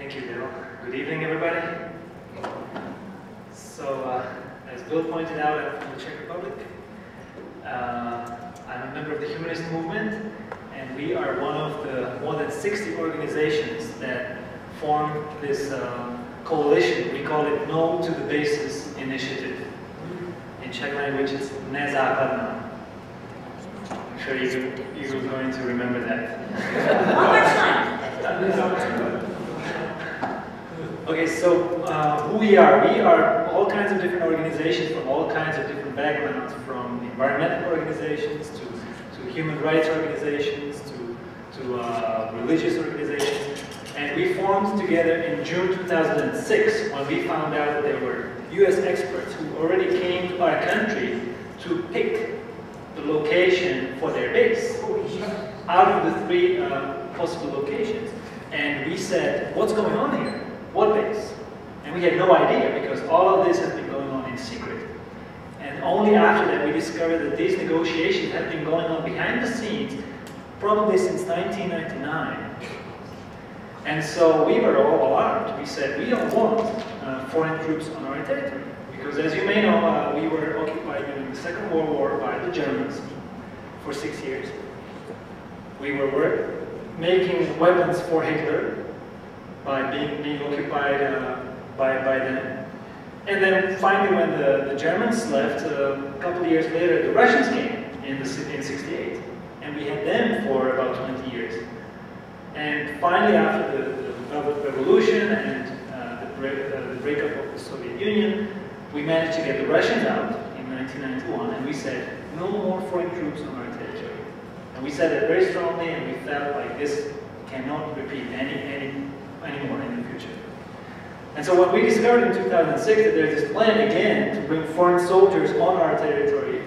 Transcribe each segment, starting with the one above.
Thank you, Bill. Good evening, everybody. So, as Bill pointed out, I'm from the Czech Republic. I'm a member of the Humanist movement, and we are one of the more than 60 organizations that form this coalition. We call it No to the Basis Initiative. In Czech language, it's nezápadná. I'm sure you're going to remember that. One more time. Okay, so who we are all kinds of different organizations from all kinds of different backgrounds, from environmental organizations to human rights organizations to religious organizations. And we formed together in June 2006 when we found out that there were US experts who already came to our country to pick the location for their base out of the three possible locations. And we said, what's going on here? What base? And we had no idea because all of this has been going on in secret. And only after that we discovered that these negotiations have been going on behind the scenes probably since 1999. And so we were all alarmed. We said, we don't want foreign troops on our territory. Because as you may know, we were occupied during the Second World War by the Germans for 6 years. We were making weapons for Hitler by being occupied by them. And then finally when the Germans left, a couple of years later, the Russians came in '68. And we had them for about 20 years. And finally, after the Velvet Revolution and the breakup of the Soviet Union, we managed to get the Russians out in 1991, and we said, no more foreign troops on our territory. And we said it very strongly, and we felt like this cannot repeat anymore in the future. And so when we discovered in 2006 that there's this plan again to bring foreign soldiers on our territory,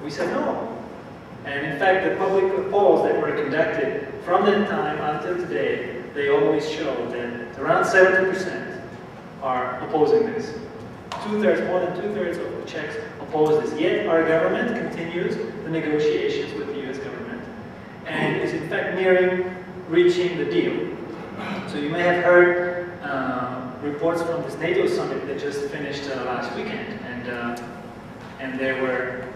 we said no. And in fact, the public polls that were conducted from that time until today, they always show that around 70% are opposing this. More than two-thirds of the Czechs oppose this. Yet our government continues the negotiations with the US government and is in fact nearing reaching the deal. So you may have heard reports from this NATO summit that just finished last weekend, and there were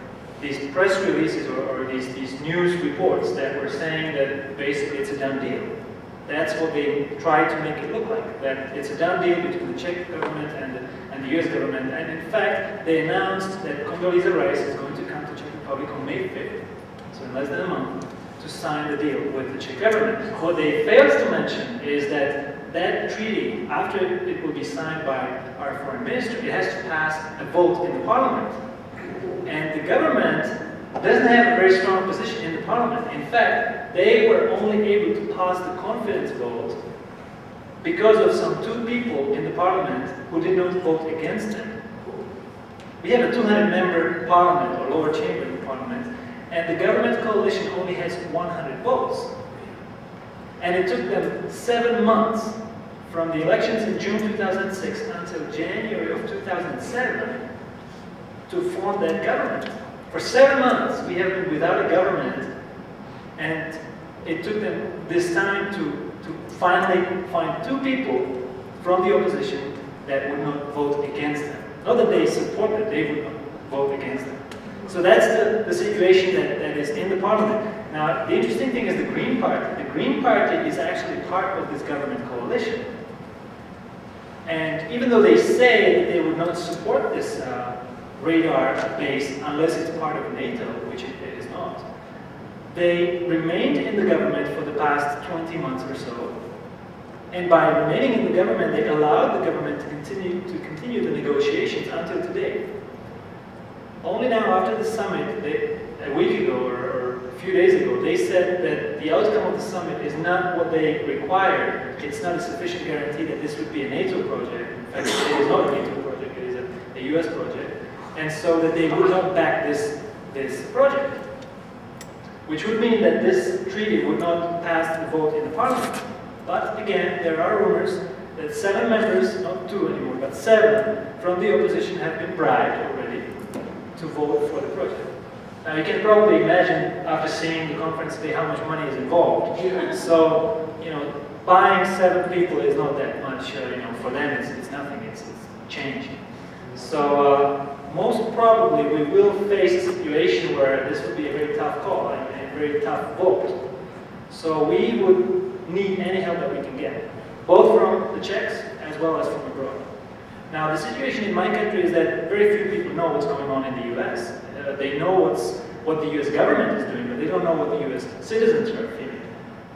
these press releases or these news reports that were saying that basically it's a done deal. That's what they tried to make it look like, that it's a done deal between the Czech government and the US government. And in fact, they announced that Condoleezza Rice is going to come to Czech Republic on May 5th, so in less than a month, to sign the deal with the Czech government. What they failed to mention is that that treaty, after it will be signed by our foreign minister, it has to pass a vote in the parliament. And the government doesn't have a very strong position in the parliament. In fact, they were only able to pass the confidence vote because of some 2 people in the parliament who did not vote against them. We have a 200-member parliament, or lower chamber in the parliament, and the government coalition only has 100 votes. And it took them 7 months from the elections in June 2006 until January of 2007 to form that government. For 7 months we have been without a government, and it took them this time to finally find 2 people from the opposition that would not vote against them. Not that they supported, they would not vote against them. So that's the situation that is in the parliament. Now, the interesting thing is the Green Party. The Green Party is actually part of this government coalition. And even though they say that they would not support this radar base unless it's part of NATO, which it is not, they remained in the government for the past 20 months or so. And by remaining in the government, they allowed the government to continue the negotiations until today. Only now, after the summit, a week ago or a few days ago, they said that the outcome of the summit is not what they required. It's not a sufficient guarantee that this would be a NATO project. In fact, it is not a NATO project, it is a US project. And so that they would not back this project. Which would mean that this treaty would not pass the vote in the parliament. But again, there are rumors that 7 members, not 2 anymore, but 7 from the opposition have been bribed already to vote for the project. Now you can probably imagine, after seeing the conference today, how much money is involved. So, you know, buying 7 people is not that much, you know, for them it's nothing, it's change. So most probably we will face a situation where this would be a very tough call and a very tough vote. So we would need any help that we can get, both from the Czechs as well as from abroad. Now the situation in my country is that very few people know what's going on in the US. They know what the US government is doing, but they don't know what the US citizens are feeling.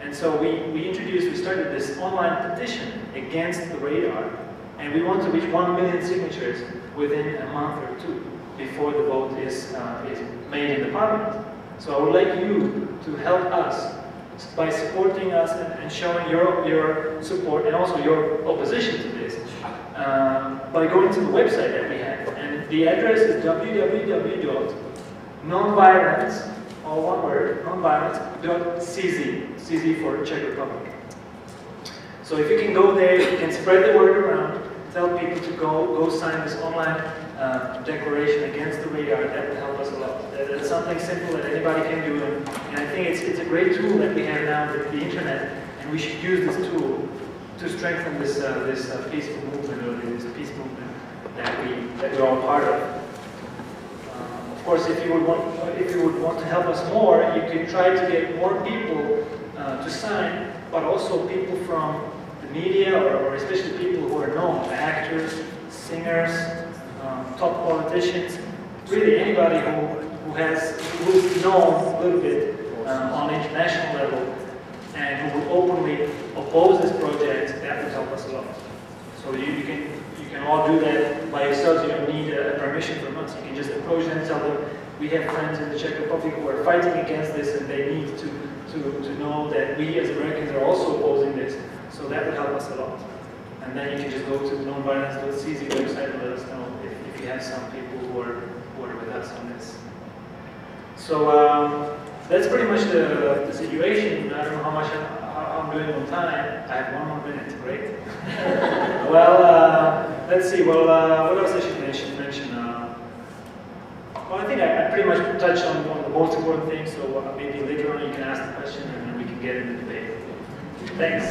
And so we started this online petition against the radar, and we want to reach 1 million signatures within a month or 2 before the vote is made in the parliament. So I would like you to help us by supporting us and showing your support and also your opposition to this by going to the website that we have. And the address is www.nonviolent, all one word, nonviolent.cz, CZ for Czech Republic. So if you can go there, you can spread the word around, tell people to go sign this online declaration against the radar. That would help us a lot. That's something simple that anybody can do, and I think it's a great tool that we have now, the internet, and we should use this tool to strengthen this peaceful movement, or this peace movement that we're all part of. Of course, if you would want to help us more, you could try to get more people to sign, but also people from the media, or especially people who are known, actors, singers, top politicians, really anybody who's known a little bit on international level and who will openly oppose this project. That would help us a lot. So you can all do that by yourselves. You don't need permission from us. You can just approach them and tell them, we have friends in the Czech Republic who are fighting against this, and they need to know that we as Americans are also opposing this. So that would help us a lot. And then you can just go to the nonviolence.cz website and let us know if you have some people who are with us on this. So that's pretty much the situation. I don't know how much I'm doing on time. I have 1 more minute, great. Well, let's see. Well, what else I should mention? Well, I think I pretty much touched on the most important things. So maybe later on you can ask the question, and then we can get into the debate. Thanks.